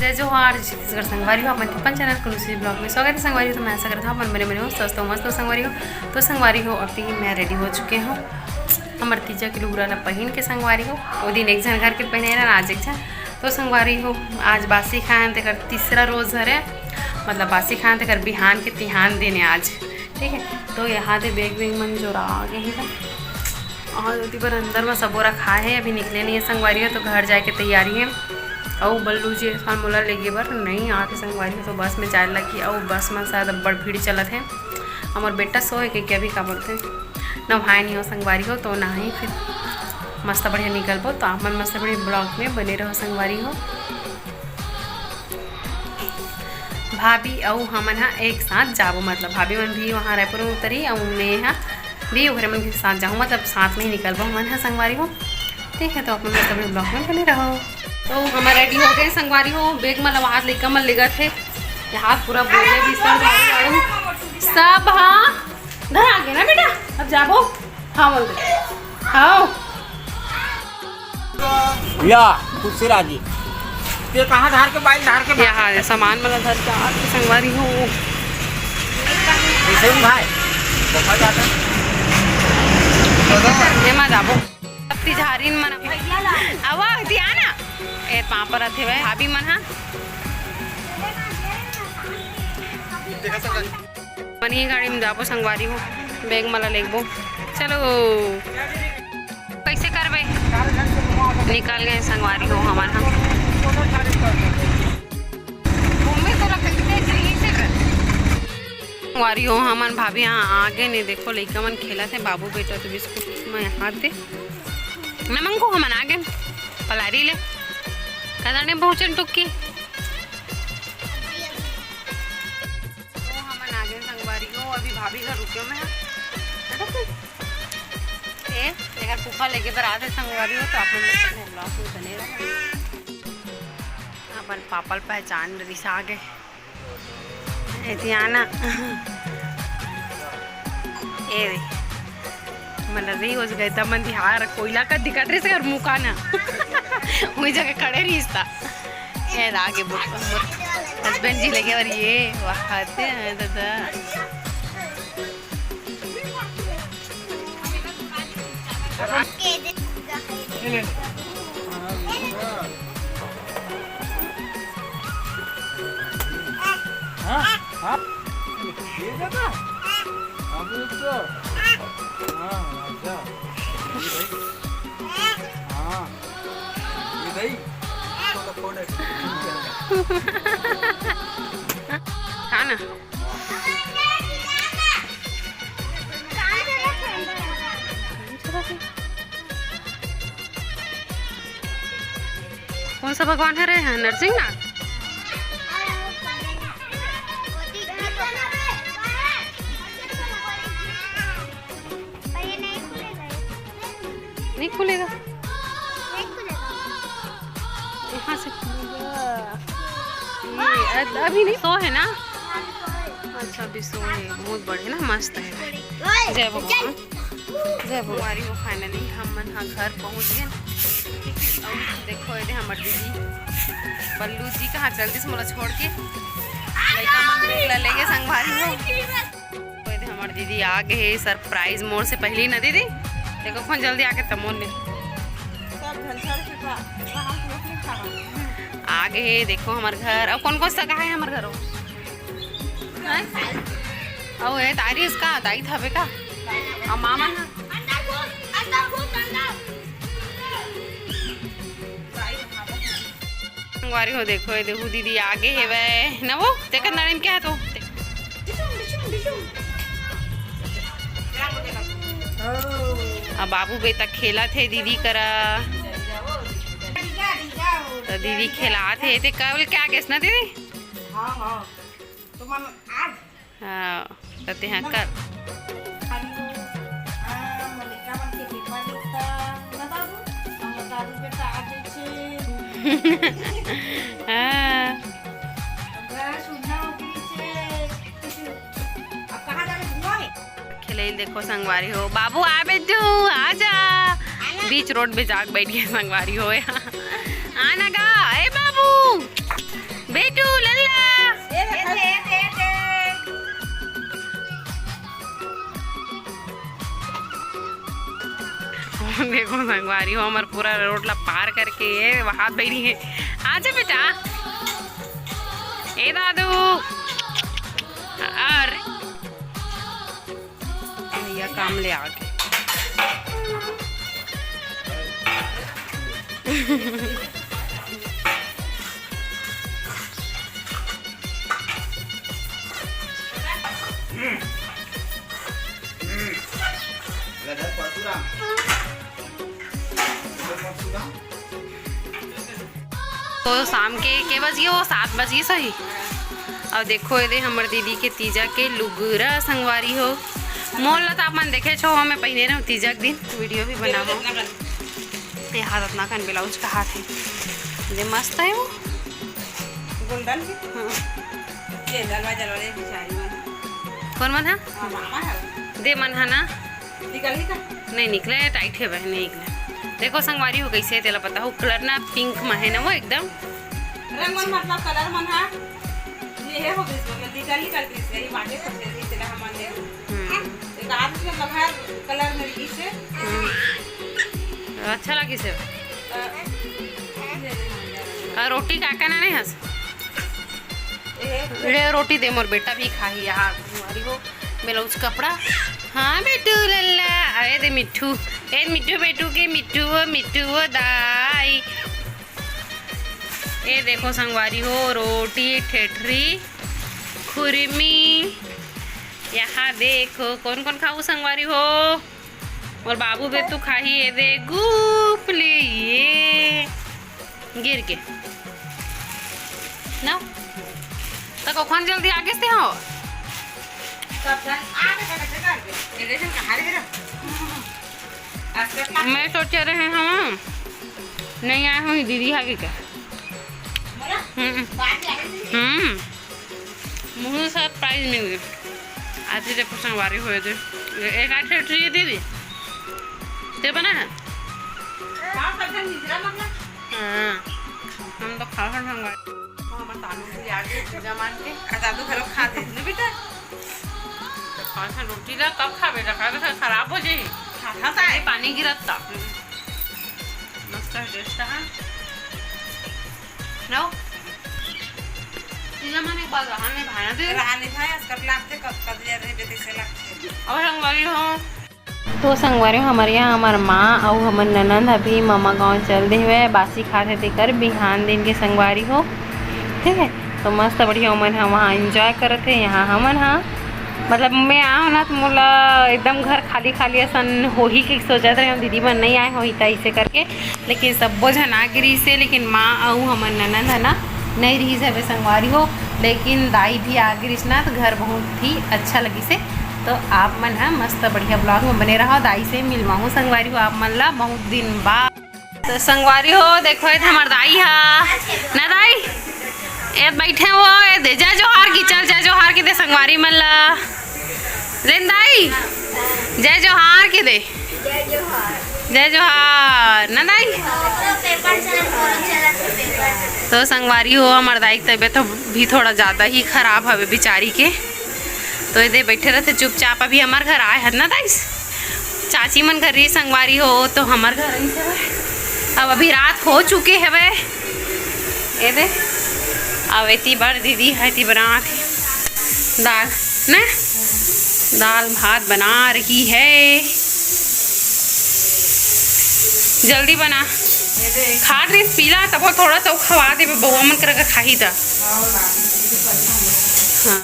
जय जोहार छत्तीसगढ़ संगवारी हो अपन अपन चैनल कुलूसी ब्लॉग में स्वागत है संगवारी हो। तो मैं ऐसा करता हूँ अपन बने बने हो स्वस्थ हो मस्त हो संगवारी हो। तो संगवारी हो अब भी मैं रेडी हो चुके हूँ हमारे तीजा के लुगरा ला पहन के संगवारी हो वो दिन एक जन घर के पहने ना आज एक जन। तो संगवारी हो आज बासी खान तेकर तीसरा रोज़ है मतलब बासी खान तेकर बिहान के तिहान देने आज ठीक है। तो यहाँ दे बेग बेग मन जो आगे ही था और उसी पर अंदर में सबोरा खा है अभी निकले नहीं है संगवारी हो। तो घर जाए के तैयारी है और बल्लू जी फार्मूला लेगे बर नहीं आके संगवारी हो। तो बस में जाए लगी और बस में शायद बड़ भीड़ चलत है। हमारे बेटा सोए के क्या भी का बोलते नहाए नहीं हो संगवारी हो तो नहाई फिर मस्त बढ़िया निकल पो। तो आप मन मस्त बढ़िया ब्लॉग में बने रहो संगवारी हो। भाभी और हमन हाँ एक साथ जाबो मतलब भाभी मन भी वहाँ रायपुर में उतरी और मैं यहाँ भी घर मन के साथ जाऊँ मतलब साथ में ही निकल पाऊँ मन है संगवारी हो ठीक है। तो अपन मस्त बढ़िया ब्लॉग में बने रहो। तो हमारे रेडी हो गए संगवारी हो बेग में लवाद लेकर मन लेगा थे हाथ पूरा बोले भी सब हाँ घर आ गए ना बेटा अब जाबो हाँ बोल दे हाँ या कुछ राजी ये कहाँ धार के बाइल धार के यहाँ सामान वाला धर के आके संगवारी हो भाई बहुत ज्यादा एमा जाबो अपनी झारीन मन आवा दियाना ए पापा रथे वे भाभी मन हा मनी गाड़ी में जाबो संगवारी हो बैग मला लेगबो चलो कैसे करबे निकाल गए संगवारी हो हमारा संगवारी हो हमन भाभी यहाँ आगे नहीं देखो लड़का मन खेला थे बाबू बेटा तो बिस्कुट में हाथ दे नमन को हमन आगे पलारी ले कदाने पहुँचन टुक्की तो हमन आगे संगवारी हो अभी भाभी घर रुके में अगर फूफा लेके बर आते संगवारी हो तो अपन ब्लॉग में बने रहो। अपन पापल पहचान रिसा गए एतियाना ए रे मतलब रही हो गए तब मन बिहार कोयला का दिक्कत रही से और मुका ना वही जगह खड़े रिश्ता ए आगे हस्बैंड जी लगे और ये वहाते हैं दादा खाना कौन सा भगवान है रे नरसिंहनाथ नहीं खुलेगा यहाँ से खुलेगा अभी नहीं सो है ना अच्छा अभी सो है बहुत बड़े ना मस्त है। जय भगवान जय भगवान वो फाइनली हम मन हाँ घर पहुँच गए। देखो ये हमारे दीदी बल्लू जी कहाँ जल्दी से मोला छोड़ के लड़का मन बेगला लेके संगवारी हो हमारे दीदी आ गए सरप्राइज मोड़ से पहले ही ना दीदी देखो कौन जल्दी आके तमोल ले आगे देखो हमारे घर अब कौन कौन सा कहा है हमारे घर और ये तारी इसका ताई था बेका और मामा ना संगवारी हो देखो ये देखो दीदी आगे है वे ना वो देखा नारिम क्या है तो अब बाबू बेटा खेला थे दीदी करा तो दीदी खेला थे ते कल क्या केस ना दीदी हाँ कहते हैं कर खेले देखो संगवारी हो बाबू आ बेटू आजा बीच रोड पे जाके बैठ गए संगवारी हो आना गा ए बाबू संगवारी हो हमार पूरा रोड ला पार करके ये वहां बैठी है। आजा बेटा ए दादू और भैया काम ले आगे तो शाम के बजिए वो 7 बजे सही। अब देखो ये हमर दीदी के तीजा के लुगरा संगवारी हो मोल तो आप मन देखे छो हमें पहने रहो तीजा के दिन वीडियो भी बना हो। ये हाथ अपना कन ब्लाउज का हाथ है ये मस्त है वो गोल्डन हाँ। ये जलवा जलवा बिचारी मन कौन मन है मामा है दे मन है ना निकल ही का नहीं निकले टाइट है बहन नहीं निकले। देखो संगवारी हो कैसे है तेला पता हो कलर ना पिंक में है ना वो एकदम रंग मन मतलब कलर मन है ये है हो बीच में निकल ही कर दी से ही बाटे करते थे तेरा हम ने एक आदमी का बाहर कलर में ली से अच्छा लगी से रोटी काका ना नहीं हंस ये रोटी दे मोर बेटा भी खाही यार तुम्हारी हो ब्लाउज कपड़ा। हाँ बेटू लल्ला अरे दे मिट्ठू ए मिट्ठू बेटू के मिट्ठू दाई ये देखो संगवारी हो रोटी ठेठरी खुरमी यहाँ देखो कौन कौन खाऊ संगवारी हो और बाबू बे तू खाही ये दे गुफली ये गिर के ना तो कौन जल्दी आगे से हो सब जन आगे कर दे ये कहां रे आज मैं सोच रहे हम नहीं आए हूँ दीदी हागी का मुझे साथ प्राइज मिल गई आज ही देखो संगवारी हुए थे एक 8 ट्री दीदी ते बना है हां सब जन निजरा मतलब हाँ हम तो खा संगवारी हम तानू भी आगे पूजा मान के दादू घर खा दे न बेटा तो खाना रोटी ला कब खा बेटा खा तो खराब हो जाए खाता है पानी गिरता मस्त टेस्ट है नो तीजा मन एक बार रहने भाया दे रहने भाई अस्कर लागते कब ले रहे बेटे से लागते और संगवारी हो तो संगवारी हमारे यहाँ हमार माँ और हमार ननंद अभी मामा गांव चल दे हुए बासी खाते थे कर बिहान दिन के संगवारी हो ठीक है। तो मस्त बढ़िया हमन हम वहाँ इंजॉय करते यहाँ हमन हाँ मतलब मैं आऊँ ना तो मोला एकदम घर खाली खाली असन हो ही के सोचते रहे हम दीदी बन नहीं आए हो ही ऐसे करके लेकिन सबो जन आ गिरी से लेकिन माँ और हमार ननंद है ना नहीं रही से संगवारी हो लेकिन दाई भी आ गिरी ना तो घर बहुत ही अच्छा लगी से। तो आप मन है मस्त बढ़िया ब्लॉग में बने रहो दाई से मिलवाऊँ संगवारी हो आप मन ला बहुत दिन बाद। तो संगवारी हो देखो ये हमार दाई है ना दाई ये बैठे वो दे जा जोहार की चल जा जोहार की दे संगवारी मन ला रेन दाई जय जोहार की दे जय जोहार ना दाई। तो संगवारी हो हमार दाई की तबीयत भी थोड़ा ज़्यादा ही खराब हवे बेचारी के तो ये बैठे रहते चुपचाप। अभी हमार घर आए है ना दाई चाची मन घर रही संगवारी हो तो हमार घर आई से अब अभी रात हो चुके है वे ये दे अब इतनी बार दीदी है इतनी बना दाल ना दाल भात बना रही है जल्दी बना खा रही पीला तब थोड़ा सा खवा दे बउआ मन कर खाही था। हाँ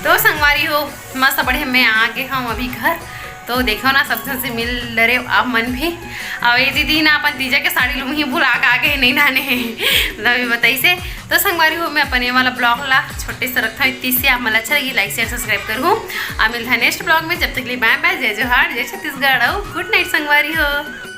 तो संगवारी हो मस्त बढ़िया मैं आ गए हम अभी घर तो देखो ना सब से मिल रहे आप मन भी अब ये दीदी ना अपन तीजा के साड़ी लूँगी भुला के आगे नहीं नहाने अभी बताई से। तो संगवारी हो मैं अपने वाला ब्लॉग ला छोटे से रखा हूँ इतनी से आप मतलब अच्छा लगी लाइक शेयर सब्सक्राइब करूँ आ मिलता है नेक्स्ट ब्लॉग में जब तक लिए बाय बाय जय जोहार जय छत्तीसगढ़ गुड नाइट संगवारी हो।